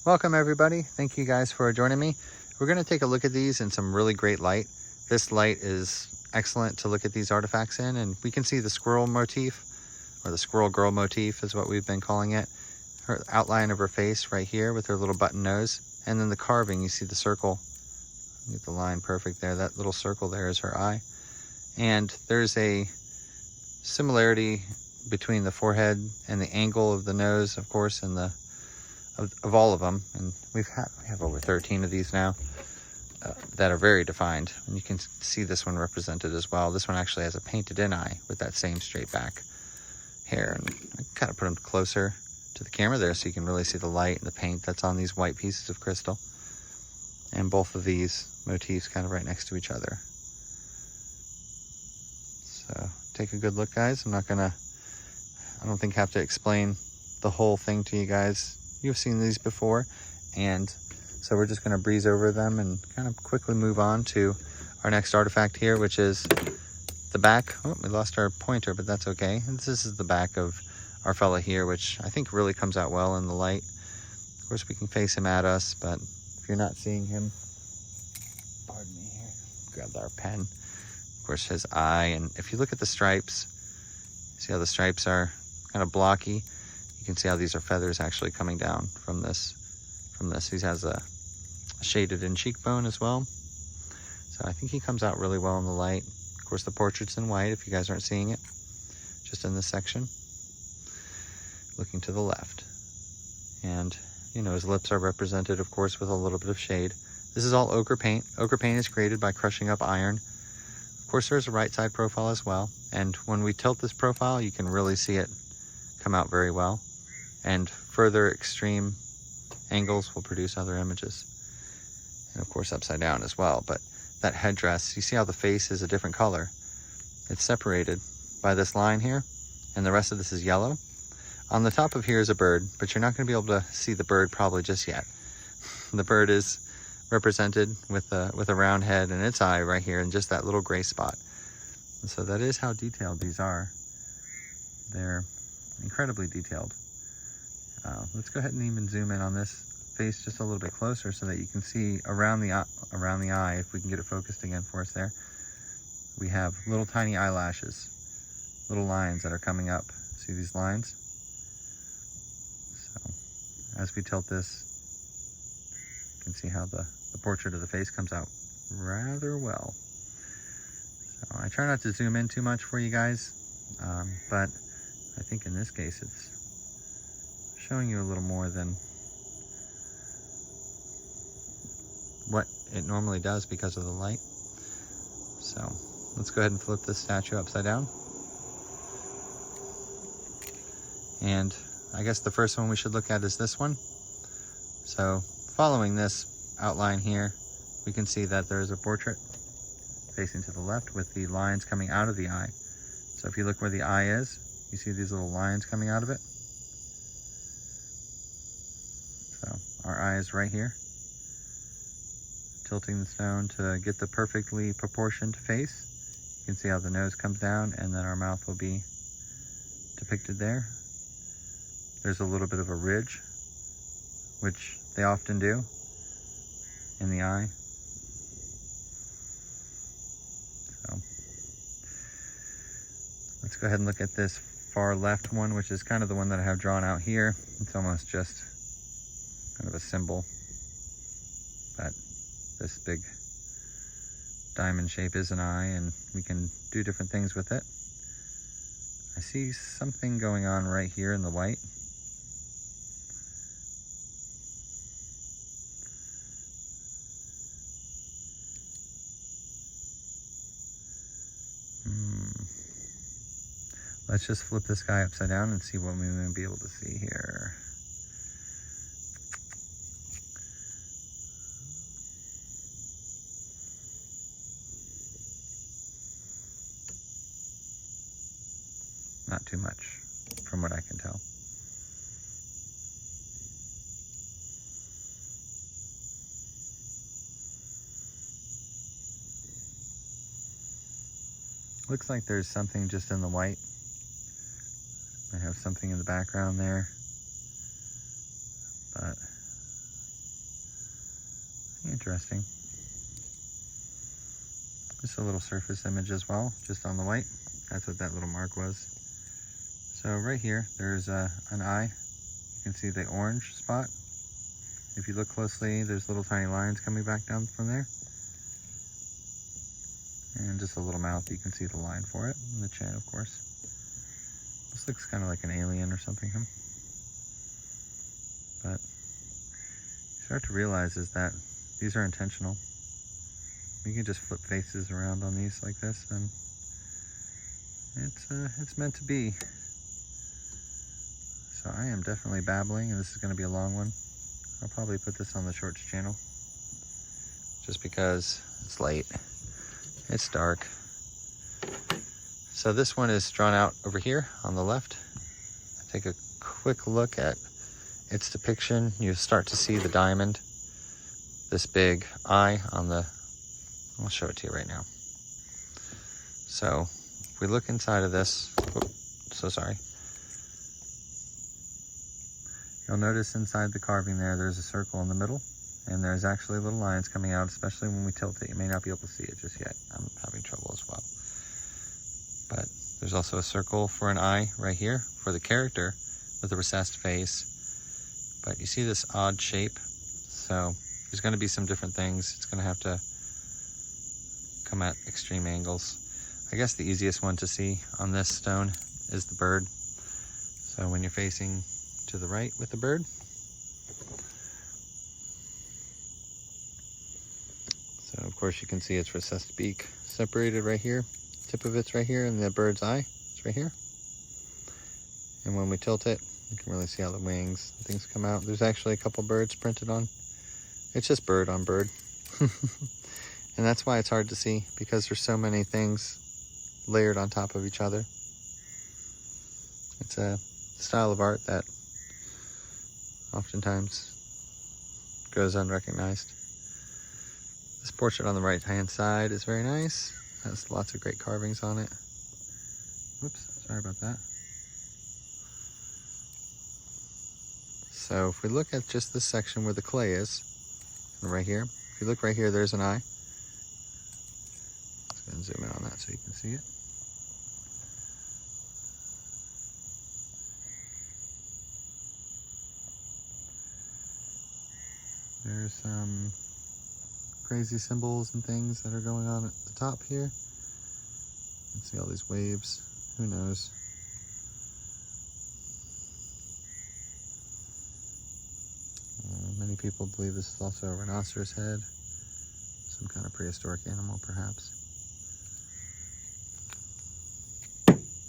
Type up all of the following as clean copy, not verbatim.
Welcome everybody. Thank you guys for joining me. We're going to take a look at these in some really great light. This light is excellent to look at these artifacts in, and we can see the squirrel motif, or the squirrel girl motif is what we've been calling it. Her outline of her face right here with her little button nose, and then the carving, you see the circle. Get the line perfect there. That little circle there is her eye. And there's a similarity between the forehead and the angle of the nose, of course, and the of all of them, and we have over 13 of these now that are very defined, and you can see this one represented as well. This one actually has a painted in eye with that same straight back hair, and I kind of put them closer to the camera there so you can really see the light and the paint that's on these white pieces of crystal, and both of these motifs kind of right next to each other. So take a good look, guys. I don't think have to explain the whole thing to you guys. You've seen these before, and so we're just going to breeze over them and kind of quickly move on to our next artifact here, which is the back. Oh, we lost our pointer, but that's okay. And this is the back of our fella here, which I think really comes out well in the light. Of course, we can face him at us, but if you're not seeing him, pardon me here, grab our pen. Of course, his eye, and if you look at the stripes, see how the stripes are kind of blocky. You can see how these are feathers actually coming down from this. He has a shaded in cheekbone as well. So I think he comes out really well in the light. Of course, the portrait's in white if you guys aren't seeing it, just in this section. Looking to the left. And, you know, his lips are represented, of course, with a little bit of shade. This is all ochre paint. Ochre paint is created by crushing up iron. Of course, there's a right side profile as well. And when we tilt this profile, you can really see it come out very well. And further extreme angles will produce other images. And of course upside down as well. But that headdress, you see how the face is a different color. It's separated by this line here, and the rest of this is yellow. On the top of here is a bird, but you're not going to be able to see the bird probably just yet. The bird is represented with a round head and its eye right here, and just that little gray spot. And so that is how detailed these are. They're incredibly detailed. Let's go ahead and even zoom in on this face just a little bit closer so that you can see around the eye, if we can get it focused again for us there. We have little tiny eyelashes, little lines that are coming up. See these lines? So as we tilt this, you can see how the portrait of the face comes out rather well. So I try not to zoom in too much for you guys, but I think in this case it's showing you a little more than what it normally does because of the light. So let's go ahead and flip this statue upside down. And I guess the first one we should look at is this one. So following this outline here, we can see that there's a portrait facing to the left with the lines coming out of the eye. So if you look where the eye is, you see these little lines coming out of it. So our eye is right here. Tilting the stone to get the perfectly proportioned face. You can see how the nose comes down, and then our mouth will be depicted there. There's a little bit of a ridge, which they often do in the eye. So let's go ahead and look at this far left one, which is kind of the one that I have drawn out here. It's almost just kind of a symbol, but this big diamond shape is an eye, and we can do different things with it. I see something going on right here in the white. Let's just flip this guy upside down and see what we may be able to see here. Not too much, from what I can tell. Looks like there's something just in the white. I have something in the background there, but interesting. Just a little surface image as well, just on the white. That's what that little mark was. So right here, there's an eye. You can see the orange spot. If you look closely, there's little tiny lines coming back down from there. And just a little mouth, you can see the line for it, and the chin, of course. This looks kind of like an alien or something, huh? But you start to realize is that these are intentional. You can just flip faces around on these like this, and it's meant to be. So I am definitely babbling, and this is going to be a long one. I'll probably put this on the shorts channel, just because it's late. It's dark. So this one is drawn out over here on the left. Take a quick look at its depiction. You start to see the diamond, this big eye on the, I'll show it to you right now. So if we look inside of this, so sorry. You'll notice inside the carving there's a circle in the middle, and there's actually little lines coming out, especially when we tilt it. You may not be able to see it just yet. I'm having trouble as well. But there's also a circle for an eye right here for the character with a recessed face. But you see this odd shape. So there's going to be some different things. It's going to have to come at extreme angles. I guess the easiest one to see on this stone is the bird. So when you're facing to the right with the bird, so of course you can see its recessed beak separated right here. Tip of it's right here, and the bird's eye is right here. And when we tilt it, you can really see how the wings and things come out. There's actually a couple birds printed on. It's just bird on bird. And that's why it's hard to see, because there's so many things layered on top of each other. It's a style of art that oftentimes goes unrecognized. This portrait on the right hand side is very nice. Has lots of great carvings on it. Whoops, sorry about that. So if we look at just this section where the clay is, right here, if you look right here, there's an eye. Let's go and zoom in on that so you can see it. There's some crazy symbols and things that are going on at the top here. You can see all these waves. Who knows? Many people believe this is also a rhinoceros head, some kind of prehistoric animal, perhaps.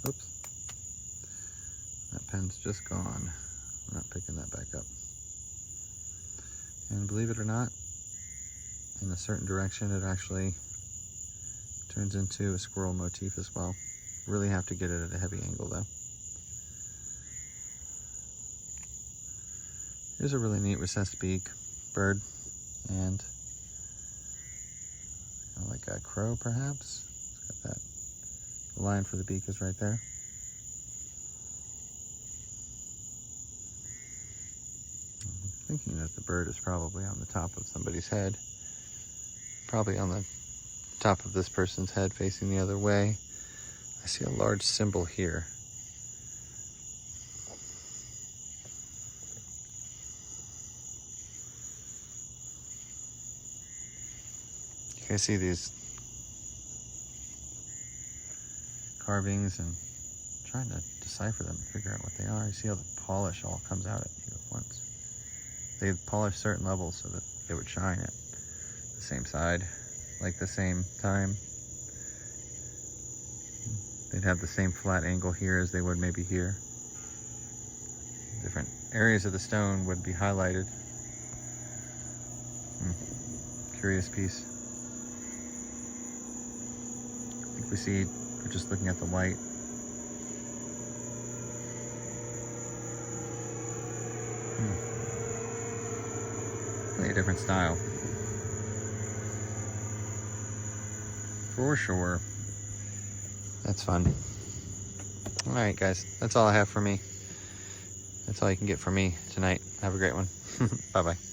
Oops. That pen's just gone. I'm not picking that back up. And believe it or not, in a certain direction, it actually turns into a squirrel motif as well. Really have to get it at a heavy angle though. Here's a really neat recessed beak bird, and kind of like a crow perhaps. It's got that, the line for the beak is right there. I'm thinking that the bird is probably on the top of somebody's head. Probably on the top of this person's head facing the other way. I see a large symbol here. You can see these carvings and trying to decipher them and figure out what they are. You see how the polish all comes out at you at once. They polish certain levels so that they would shine at the same side, like the same time. They'd have the same flat angle here as they would maybe here. Different areas of the stone would be highlighted. Curious piece. I think we see, we're just looking at the white. Really a different style. For sure. That's fun. All right, guys. That's all I have for me. That's all you can get from me tonight. Have a great one. Bye-bye.